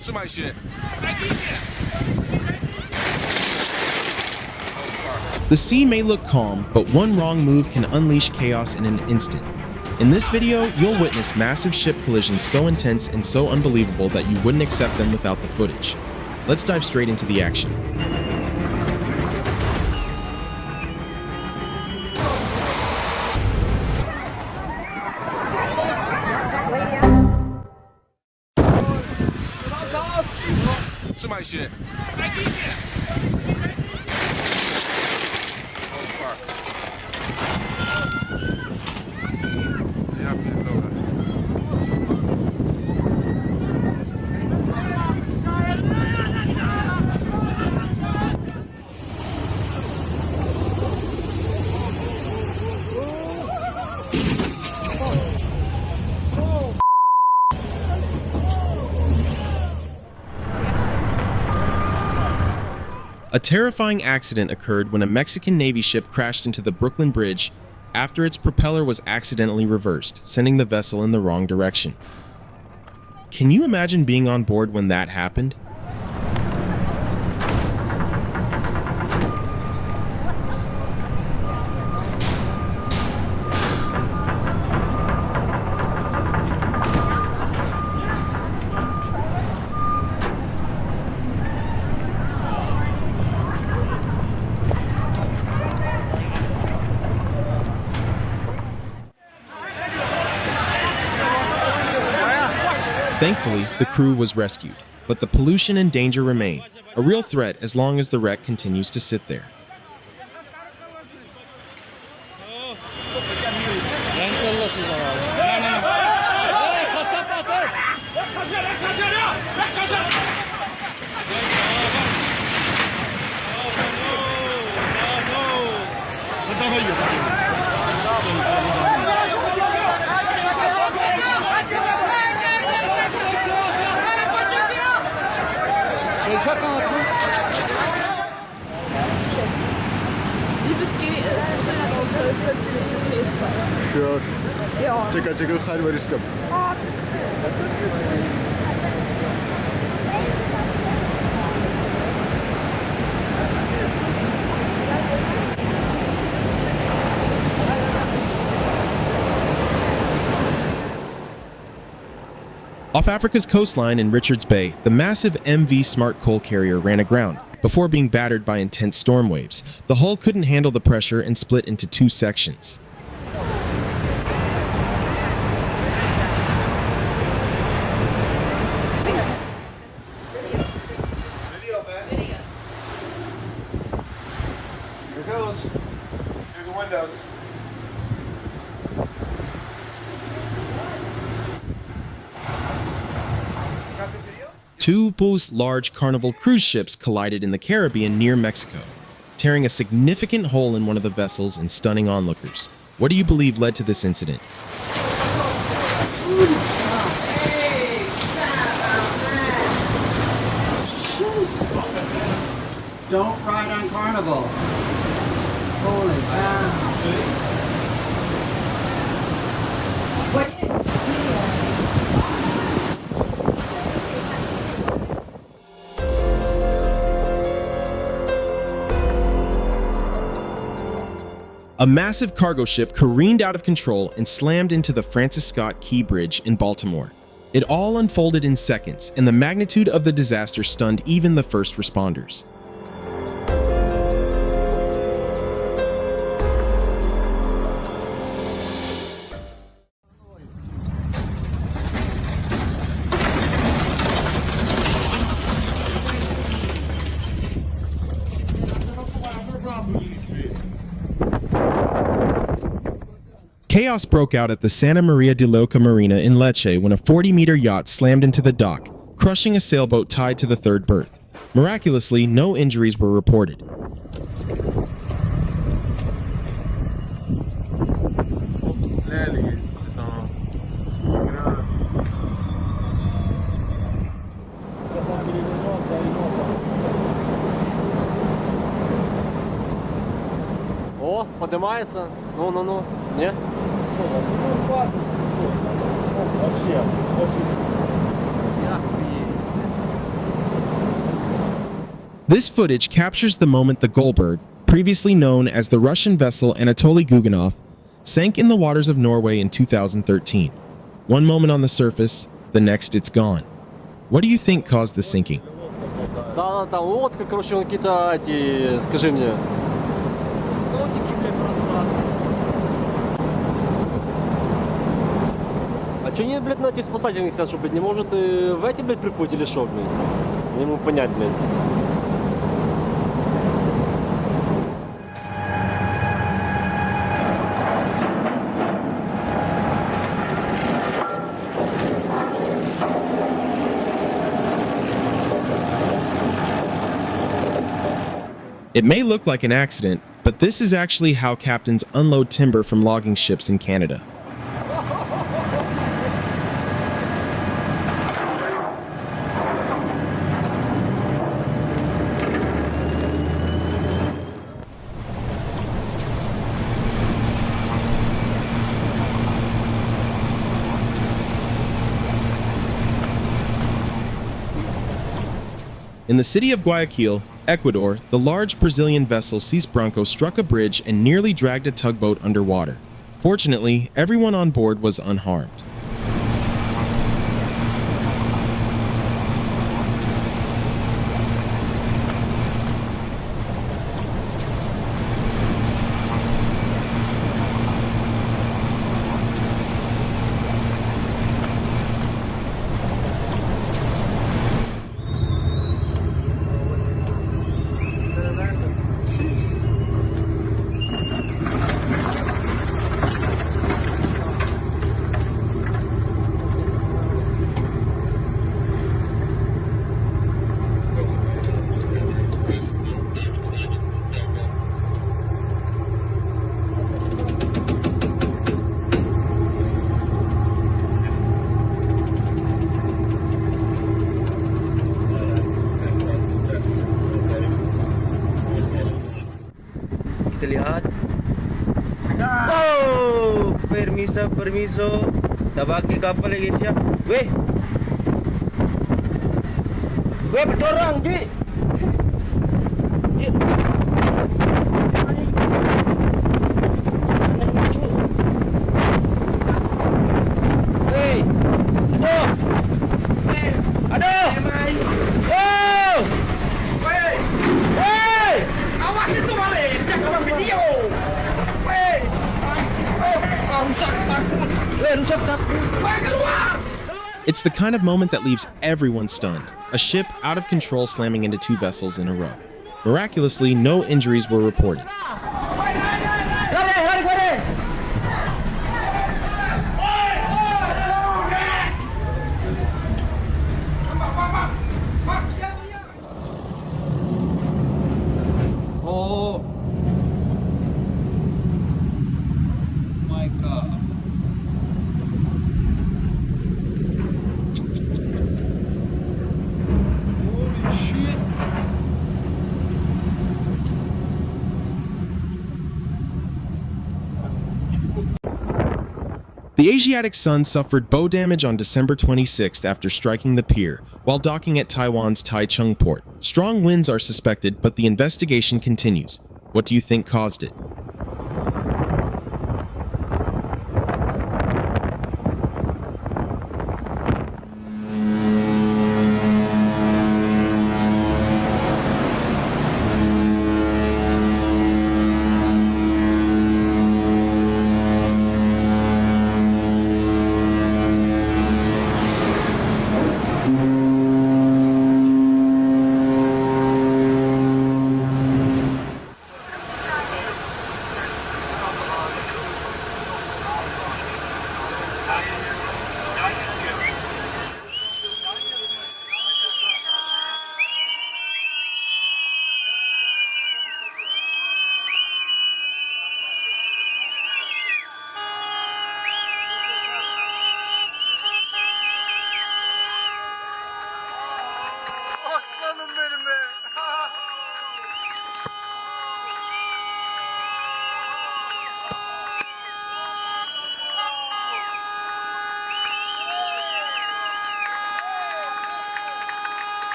Trzymaj się. The sea may look calm, but one wrong move can unleash chaos in an instant. In this video, you'll witness massive ship collisions so intense and so unbelievable that you wouldn't accept them without the footage. Let's dive straight into the action. Trzymaj się. Ja pierdolę. A terrifying accident occurred when a Mexican Navy ship crashed into the Brooklyn Bridge after its propeller was accidentally reversed, sending the vessel in the wrong direction. Can you imagine being on board when that happened? Thankfully, the crew was rescued, but the pollution and danger remain, a real threat as long as the wreck continues to sit there. Kör. Ja. Czekaj, haj waryskap. Off Africa's coastline in Richards Bay, the massive MV Smart coal carrier ran aground before being battered by intense storm waves. The hull couldn't handle the pressure and split into two sections. Here goes. Through the windows. Two large Carnival cruise ships collided in the Caribbean near Mexico, tearing a significant hole in one of the vessels and stunning onlookers. What do you believe led to this incident? Don't ride on Carnival. Holy cow. A massive cargo ship careened out of control and slammed into the Francis Scott Key Bridge in Baltimore. It all unfolded in seconds, and the magnitude of the disaster stunned even the first responders. Chaos broke out at the Santa Maria de Loca Marina in Lecce when a 40-meter yacht slammed into the dock, crushing a sailboat tied to the third berth. Miraculously, no injuries were reported. О, поднимается. Ну. Не? Вообще. Я хуею. This footage captures the moment the Goldberg, previously known as the Russian vessel Anatoly Guganov, sank in the waters of Norway in 2013. One moment on the surface, the next it's gone. What do you think caused the sinking? Да, там лодка, короче, вон какие-то эти, скажи мне. А чё не, блядь, на этих спасательных сидят, что, блядь, не может в эти, блядь, приплыть или шо, блядь? Не могу понять, блядь. It may look like an accident, but this is actually how captains unload timber from logging ships in Canada. In the city of Guayaquil, Ecuador, the large Brazilian vessel Cis Branco struck a bridge and nearly dragged a tugboat underwater. Fortunately, everyone on board was unharmed. Kita lihat. Oh, permiso. Tabaki kapal lagi siap. Weh, bertorang, Ji. Aduh. Oh. Awas itu balik, jangan video. Rusak takut. Keluar. It's the kind of moment that leaves everyone stunned. A ship out of control slamming into two vessels in a row. Miraculously, no injuries were reported. Oh my God. Holy shit. The Asiatic Sun suffered bow damage on December 26th after striking the pier while docking at Taiwan's Taichung port. Strong winds are suspected, but the investigation continues. What do you think caused it?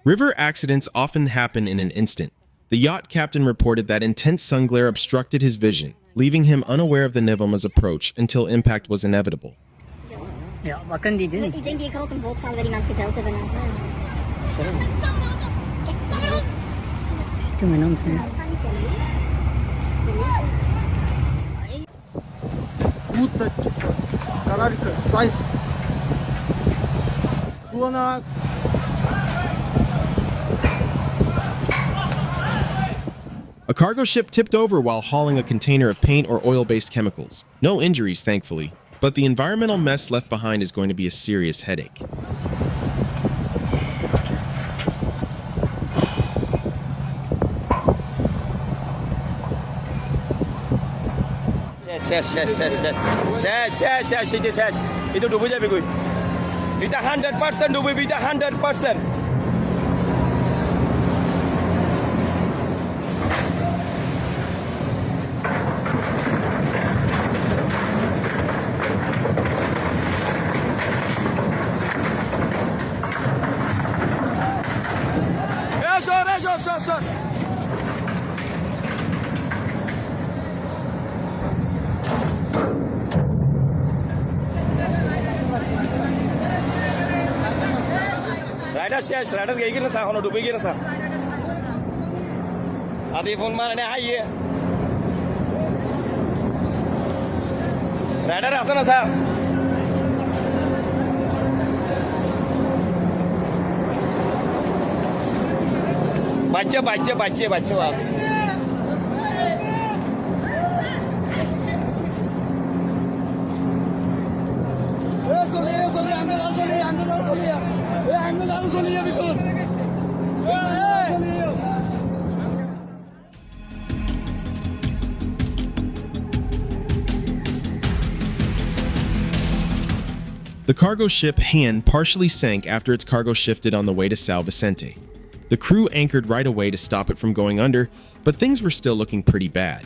River accidents often happen in an instant. The yacht captain reported that intense sun glare obstructed his vision, leaving him unaware of the Nivelma's approach until impact was inevitable. Ja, wat kunnen die doen? Ik denk die grote boot zal weer iemand gebeld hebben. Doe maar nonsens. A cargo ship tipped over while hauling a container of paint or oil-based chemicals. No injuries, thankfully, but the environmental mess left behind is going to be a serious headache. Itu dubu je bigui. Kita 100% dubu, kita 100%. Sir. Rider gay na sa hono dubi na sa. Adi phone marane hai. Rider asa na sa. Baca wah. The cargo ship Han partially sank after its cargo shifted on the way to São Vicente. The crew anchored right away to stop it from going under, but things were still looking pretty bad.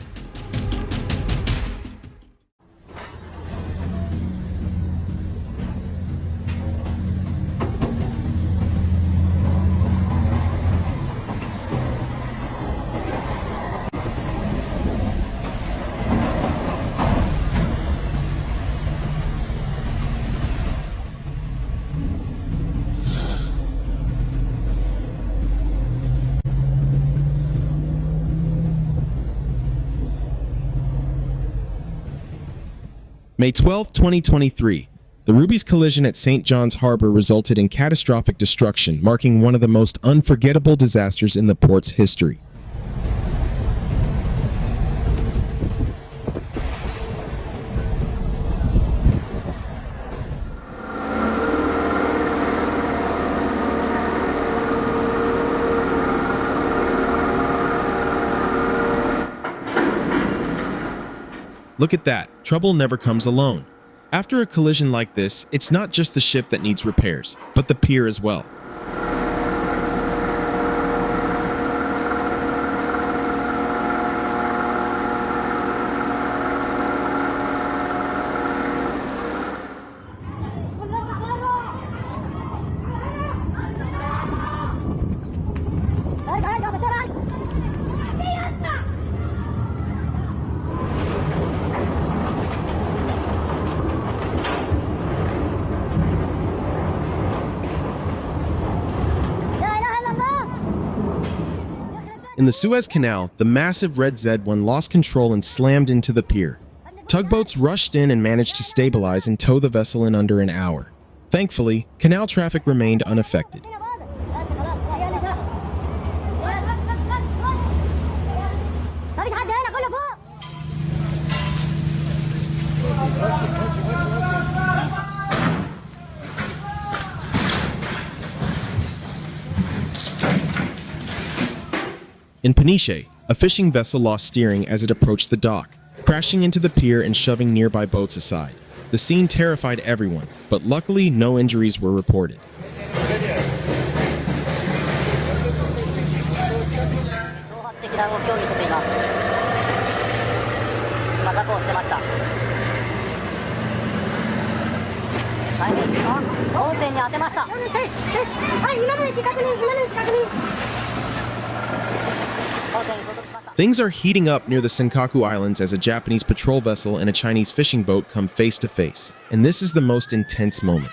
May 12, 2023, the Ruby's collision at St. John's Harbor resulted in catastrophic destruction, marking one of the most unforgettable disasters in the port's history. Look at that, trouble never comes alone. After a collision like this, it's not just the ship that needs repairs, but the pier as well. In the Suez Canal, the massive red Z1 lost control and slammed into the pier. Tugboats rushed in and managed to stabilize and tow the vessel in under an hour. Thankfully, canal traffic remained unaffected. In Peniche, a fishing vessel lost steering as it approached the dock, crashing into the pier and shoving nearby boats aside. The scene terrified everyone, but luckily no injuries were reported. 音声に当てました。はい、今の位置確認、今の位置確認。音声に衝突しました。 Things are heating up near the Senkaku Islands as a Japanese patrol vessel and a Chinese fishing boat come face to face. And this is the most intense moment.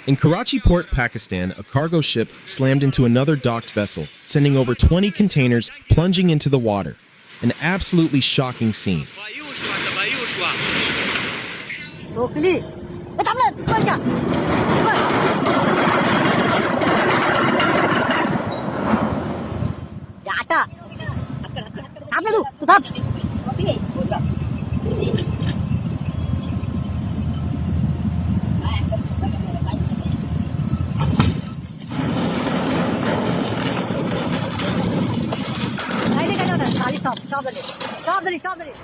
In Karachi Port, Pakistan, a cargo ship slammed into another docked vessel, sending over 20 containers plunging into the water. An absolutely shocking scene. Stop it.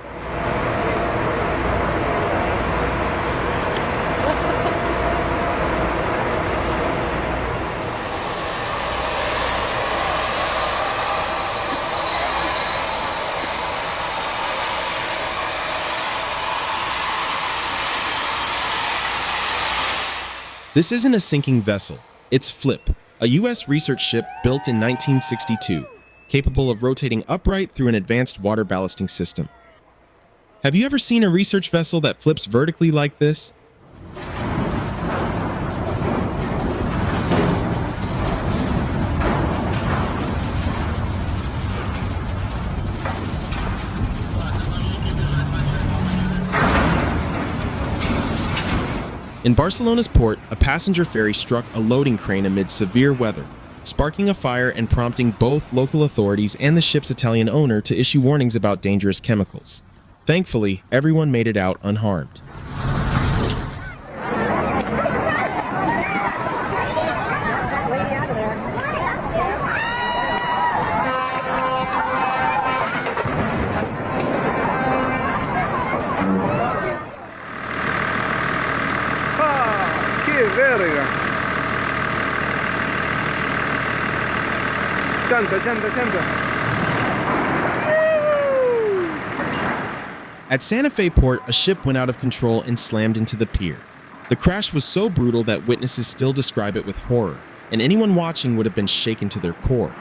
This isn't a sinking vessel. It's Flip, a U.S. research ship built in 1962, capable of rotating upright through an advanced water ballasting system. Have you ever seen a research vessel that flips vertically like this? In Barcelona's port, a passenger ferry struck a loading crane amid severe weather, sparking a fire and prompting both local authorities and the ship's Italian owner to issue warnings about dangerous chemicals. Thankfully, everyone made it out unharmed. Che verga! 站着站着站着 At Santa Fe Port, a ship went out of control and slammed into the pier. The crash was so brutal that witnesses still describe it with horror, and anyone watching would have been shaken to their core.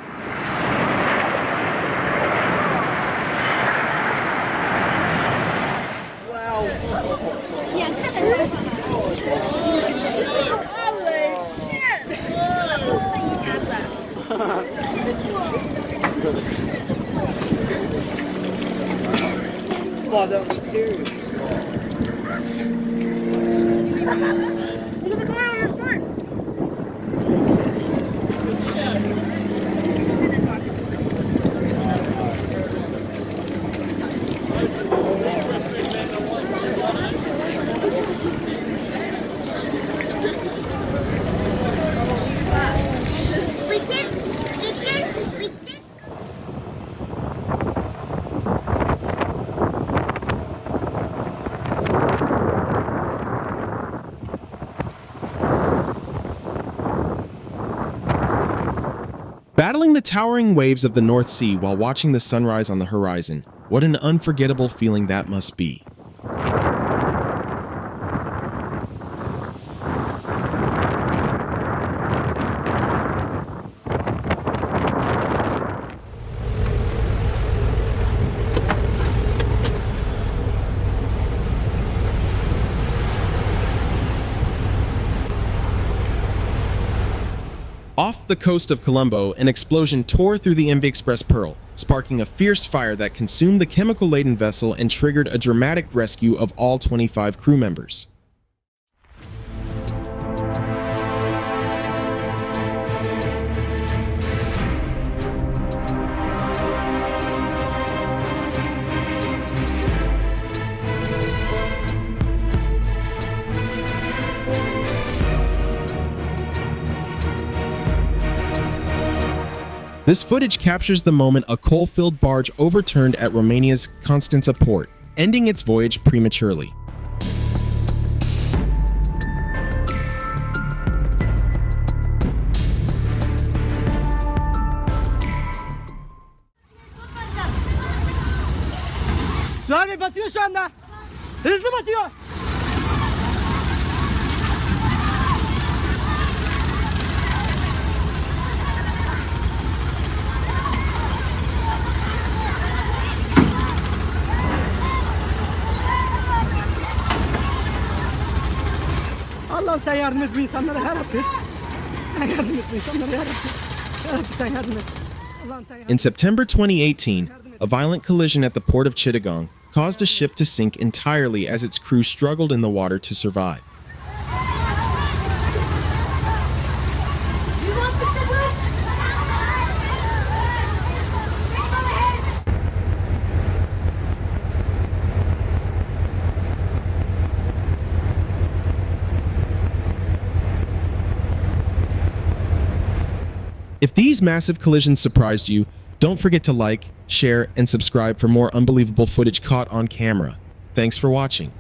Wow, that was scary. Look at the car on your spot. Battling the towering waves of the North Sea while watching the sunrise on the horizon, what an unforgettable feeling that must be. Off the coast of Colombo, an explosion tore through the MV Express Pearl, sparking a fierce fire that consumed the chemical-laden vessel and triggered a dramatic rescue of all 25 crew members. This footage captures the moment a coal-filled barge overturned at Romania's Constanța port, ending its voyage prematurely. Suat Bey batıyor şu anda. Hızlı batıyor. Allah'ım sen yardım et bu insanlara yarabbim. Sen yardım et bu insanlara yarabbim. Yarabbim sen yardım et. Allah'ım sen yardım et. In September 2018, a violent collision at the port of Chittagong caused a ship to sink entirely as its crew struggled in the water to survive. If these massive collisions surprised you, don't forget to like, share, and subscribe for more unbelievable footage caught on camera. Thanks for watching.